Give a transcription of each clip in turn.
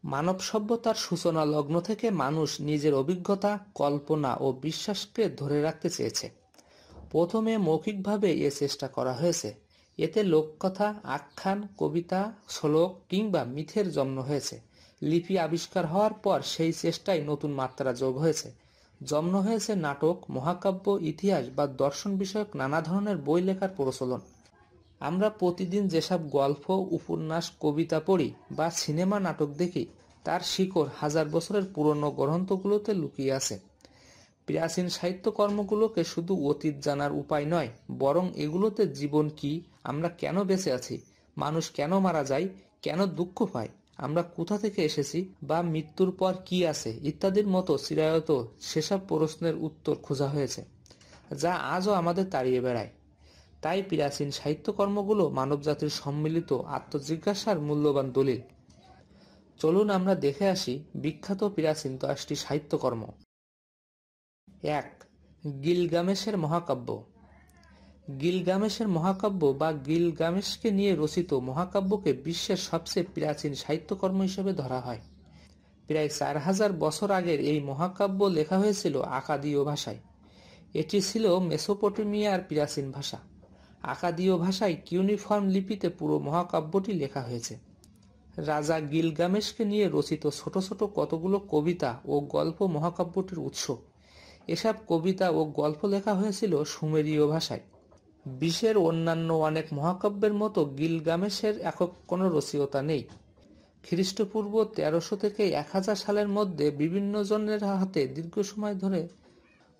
মানব সভ্যতার সূচনা লগ্ন থেকে মানুষ নিজের অভিজ্ঞতা, কল্পনা ও বিশ্বাসকে ধরে রাখতে চেয়েছে। প্রথমে মৌখিকভাবে এ চেষ্টা করা হয়েছে। এতে লোককথা, আখ্যান, কবিতা, শ্লোক কিংবা মিথের জন্ম হয়েছে। লিপি আবিষ্কার হওয়ার পর সেই চেষ্টায় নতুন মাত্রা যোগ হয়েছে। জন্ম হয়েছে নাটক, মহাকাব্য, ইতিহাস বা দর্শন বিষয়ক নানা ধরনের বই লেখার প্রচলন। আমরা প্রতিদিন যেসব গল্প, উপন্যাস, কবিতা পড়ি বা সিনেমা নাটক দেখি, তার শিকড় হাজার বছরের পুরনো গ্রন্থগুলোতে লুকিয়ে আছে। প্রাচীন সাহিত্যকর্মগুলোকে শুধু অতীত জানার উপায় নয়, বরং এগুলোতে জীবন কি, আমরা কেন বেঁচে আছি, মানুষ কেন মারা যায়, কেন দুঃখ পায়, আমরা কোথা থেকে এসেছি বা মৃত্যুর পর কি আছে ইত্যাদির মতো চিরায়ত সেসব প্রশ্নের উত্তর খোঁজা হয়েছে, যা আজও আমাদের তাড়িয়ে বেড়ায়। তাই প্রাচীন সাহিত্যকর্মগুলো মানবজাতির সম্মিলিত আত্মজিজ্ঞাসার মূল্যবান দলিল। চলুন আমরা দেখে আসি বিখ্যাত প্রাচীন 10টি সাহিত্যকর্ম। 1. গিলগামেশের মহাকাব্য। গিলগামেশের মহাকাব্য বা গিলগামেশকে নিয়ে রচিত মহাকাব্যকে বিশ্বের সবচেয়ে প্রাচীন সাহিত্যকর্ম হিসেবে ধরা হয়। প্রায় 4000 বছর আগের এই মহাকাব্য লেখা হয়েছিল আকাদীয় ভাষায়। এটি ছিল মেসোপটেমিয়ার প্রাচীন ভাষা। আকাদীয় ভাষায় কিউনিফর্ম লিপিতে পুরো মহাকাব্যটি লেখা হয়েছে। রাজা গিলগামেশকে নিয়ে রচিত ছোট ছোট কতগুলো কবিতা ও গল্প মহাকাব্যটির উৎস। এসব কবিতা ও গল্প লেখা হয়েছিল সুমেরীয় ভাষায়। বিশ্বের অন্যান্য অনেক মহাকাব্যের মতো গিলগামেশের একক কোনো রচয়িতা নেই। খ্রিস্টপূর্ব 1300 থেকে 1000 সালের মধ্যে বিভিন্ন জনের হাতে দীর্ঘ সময় ধরে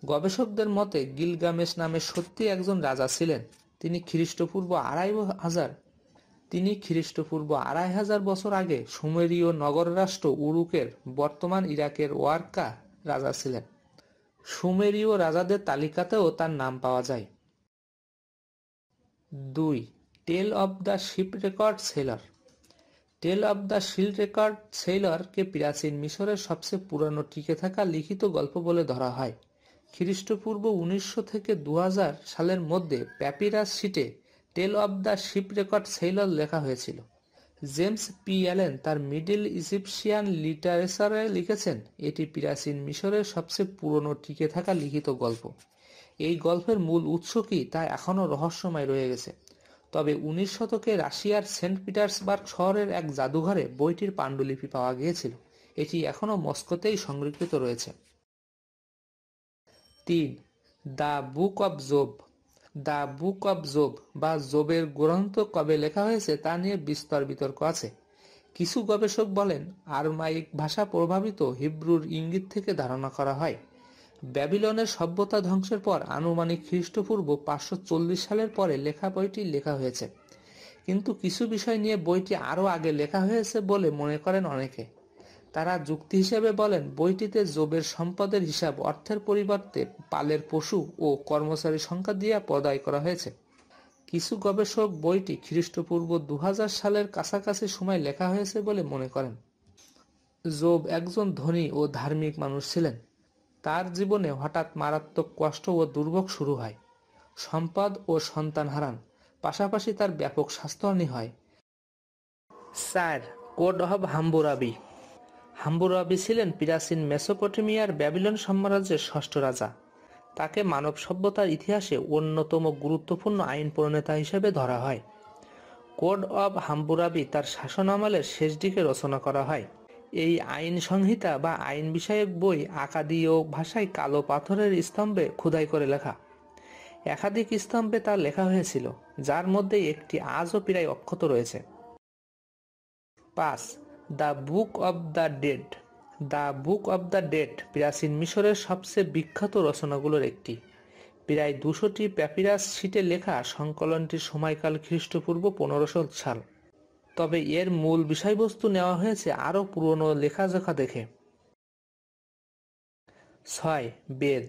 গবেষকদের মতে গিলগামেশ নামে সত্যি একজন রাজা ছিলেন। তিনি খ্রিস্টপূর্ব 2500 বছর আগে সুমেরীয় নগর রাষ্ট্র উরুকের, বর্তমান ইরাকের ওয়ারকা রাজা ছিলেন। সুমেরীয় রাজাদের তালিকাতেও তার নাম পাওয়া যায়। 2. Tale of the shipwrecked sailor. Tale of the shipwrecked সেলরকে প্রাচীন মিশরের সবচেয়ে পুরানো টিকে থাকা লিখিত গল্প বলে ধরা হয়। খ্রিস্টপূর্ব 1900 থেকে 2000 সালের মধ্যে প্যাপিরাস শিটে টেল অব দ্য শিপরেকড সেলর লেখা হয়েছিল। জেমস পি অ্যালেন তার মিডল ইজিপশিয়ান লিটারেচারে লিখেছেন, এটি প্রাচীন মিশরের সবচেয়ে পুরনো টিকে থাকা লিখিত গল্প। এই গল্পের মূল উৎস কি তা এখনও রহস্যময় রয়ে গেছে। তবে 19 শতকে রাশিয়ার সেন্ট পিটার্সবার্গ শহরের এক জাদুঘরে বইটির পাণ্ডুলিপি পাওয়া গিয়েছিল। এটি এখনও মস্কোতেই সংরক্ষিত রয়েছে। 3. The book of Job. The book of Job বা জোবের গ্রন্থ কবে লেখা হয়েছে তা নিয়ে বিস্তর বিতর্ক আছে। কিছু গবেষক বলেন আরমাইক ভাষা প্রভাবিত হিব্রুর ইঙ্গিত থেকে ধারণা করা হয়। ব্যাবিলনের সভ্যতা ধ্বংসের পর আনুমানিক খ্রিস্টপূর্ব 540 সালের পরে লেখা বইটি লেখা হয়েছে। কিন্তু কিছু বিষয় নিয়ে বইটি আরও আগে লেখা হয়েছে বলে মনে করেন অনেকে। তারা যুক্তি হিসেবে বলেন বইটিতে জোবের সম্পদের হিসাব অর্থের পরিবর্তে পালের পশু ও কর্মচারীর সংখ্যা দিয়ে প্রদায় করা হয়েছে। কিছু গবেষক বইটি খ্রিস্টপূর্ব 2000 সালের কাছাকাছি সময় লেখা হয়েছে বলে মনে করেন। জোব একজন ধনী ও ধার্মিক মানুষ ছিলেন। তার জীবনে হঠাৎ মারাত্মক কষ্ট ও দুর্ভোগ শুরু হয়। সম্পদ ও সন্তান হারান, পাশাপাশি তার ব্যাপক স্বাস্থ্যহানি হয়। 4. Code of Hammurabi. হাম্মুরাবি ছিলেন প্রাচীন মেসোপটেমিয়ার ব্যাবিলন সাম্রাজ্যের ষষ্ঠ রাজা। তাকে মানব সভ্যতার ইতিহাসে অন্যতম গুরুত্বপূর্ণ আইন প্রণেতা হিসেবে ধরা হয়। কোড অব হাম্মুরাবি তার শাসনামলের শেষ দিকে রচনা করা হয়। এই আইন সংহিতা বা আইন বিষয়ক বই আকাদীয় ভাষায় কালো পাথরের স্তম্ভে খোদাই করে লেখা। একাধিক স্তম্ভে তা লেখা হয়েছিল, যার মধ্যে একটি আজও প্রায় অক্ষত রয়েছে। 5. The book of the dead. The book of the dead প্রাচীন মিশরের সবচেয়ে বিখ্যাত রচনাগুলোর একটি। প্রায় 200টি প্যাপিরাস শিটে লেখা সংকলনটির সময়কাল খ্রিস্টপূর্ব 1500 সাল। তবে এর মূল বিষয়বস্তু নেওয়া হয়েছে আরও পুরনো লেখাজোখা দেখে। 6. বেদ।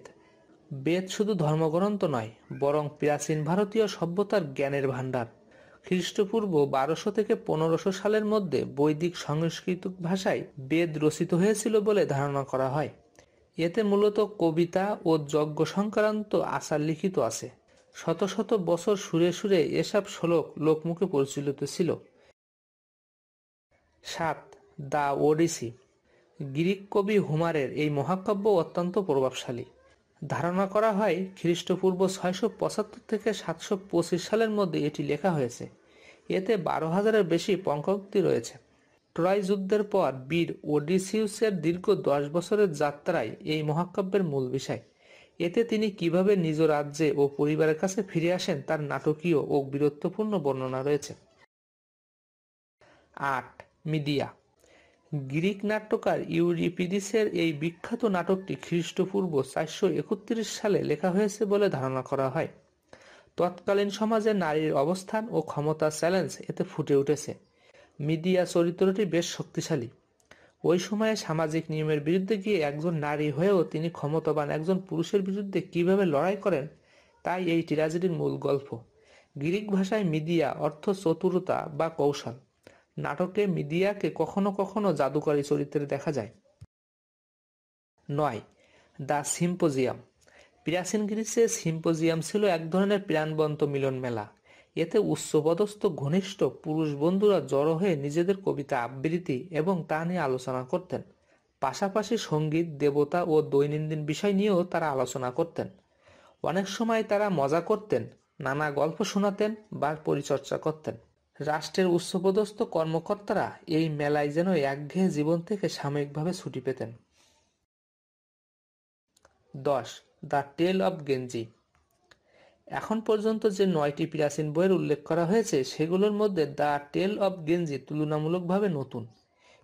বেদ শুধু ধর্মগ্রন্থ নয়, বরং প্রাচীন ভারতীয় সভ্যতার জ্ঞানের ভাণ্ডার। খ্রিস্টপূর্ব 1200 থেকে 1500 সালের মধ্যে বৈদিক সংস্কৃত ভাষায় বেদ রচিত হয়েছিল বলে ধারণা করা হয়। এতে মূলত কবিতা ও যজ্ঞ সংক্রান্ত আচার লিখিত আছে। শত শত বছর সুরে এসব শ্লোক লোকমুখে পরিচালিত ছিল। 7. The Odyssey. গ্রিক কবি হোমারের এই মহাকাব্য অত্যন্ত প্রভাবশালী। ধারণা করা হয় খ্রিস্টপূর্ব 675 থেকে 725 সালের মধ্যে এটি লেখা হয়েছে। এতে 12,000-এর বেশি পঙ্ক্তি রয়েছে। ট্রয় যুদ্ধের পর বীর ওডিসিউসের দীর্ঘ 10 বছরের যাত্রায় এই মহাকাব্যের মূল বিষয়। এতে তিনি কিভাবে নিজ রাজ্যে ও পরিবারের কাছে ফিরে আসেন তার নাটকীয় ও বীরত্বপূর্ণ বর্ণনা রয়েছে। 8. মিডিয়া। গ্রিক নাট্যকার ইউরিপিডিসের এই বিখ্যাত নাটকটি খ্রিস্টপূর্ব 431 সালে লেখা হয়েছে বলে ধারণা করা হয়। তৎকালীন সমাজে নারীর অবস্থান ও ক্ষমতার চ্যালেঞ্জ এতে ফুটে উঠেছে। মিডিয়া চরিত্রটি বেশ শক্তিশালী। ওই সময়ে সামাজিক নিয়মের বিরুদ্ধে গিয়ে একজন নারী হয়েও তিনি ক্ষমতাবান একজন পুরুষের বিরুদ্ধে কিভাবে লড়াই করেন, তাই এই ট্র্যাজেডির মূল গল্প। গ্রিক ভাষায় মিডিয়া অর্থ চতুরতা বা কৌশল। নাটকে মিডিয়াকে কখনো কখনো জাদুকরী চরিত্রে দেখা যায়। 9. The symposium. প্রাচীন গ্রিসে সিম্পোজিয়াম ছিল এক ধরনের প্রাণবন্ত মিলন মেলা। এতে উচ্চপদস্থ ঘনিষ্ঠ পুরুষ বন্ধুরা জড়ো হয়ে নিজেদের কবিতা আবৃত্তি এবং তা নিয়ে আলোচনা করতেন। পাশাপাশি সঙ্গীত, দেবতা ও দৈনন্দিন বিষয় নিয়েও তারা আলোচনা করতেন। অনেক সময় তারা মজা করতেন, নানা গল্প শোনাতেন বা পরিচর্যা করতেন। রাষ্ট্রের উচ্চপদস্থ কর্মকর্তারা এই মেলায় যেন একঘেয়ে জীবন থেকে সাময়িকভাবে ছুটি পেতেন। 10. দ্য টেল অব গেঞ্জি। এখন পর্যন্ত যে 9টি প্রাচীন বইয়ের উল্লেখ করা হয়েছে সেগুলোর মধ্যে দ্য টেল অব গেঞ্জি তুলনামূলকভাবে নতুন।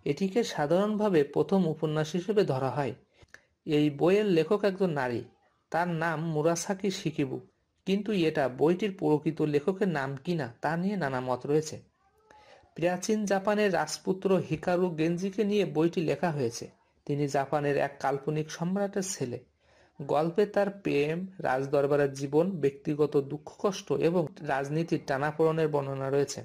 এটিকে সাধারণভাবে প্রথম উপন্যাস হিসেবে ধরা হয়। এই বইয়ের লেখক একজন নারী, তার নাম মুরাসাকি শিকিবু, কিন্তু এটা বইটির প্রকৃত লেখকের নাম কিনা তা নিয়ে নানা মত রয়েছে। প্রাচীন জাপানের রাজপুত্র হিকারু গেঞ্জিকে নিয়ে বইটি লেখা হয়েছে। তিনি জাপানের এক কাল্পনিক সম্রাটের ছেলে। গল্পে তার প্রেম, রাজদরবারের জীবন, ব্যক্তিগত দুঃখ কষ্ট এবং রাজনীতির টানাপোড়েনের বর্ণনা রয়েছে।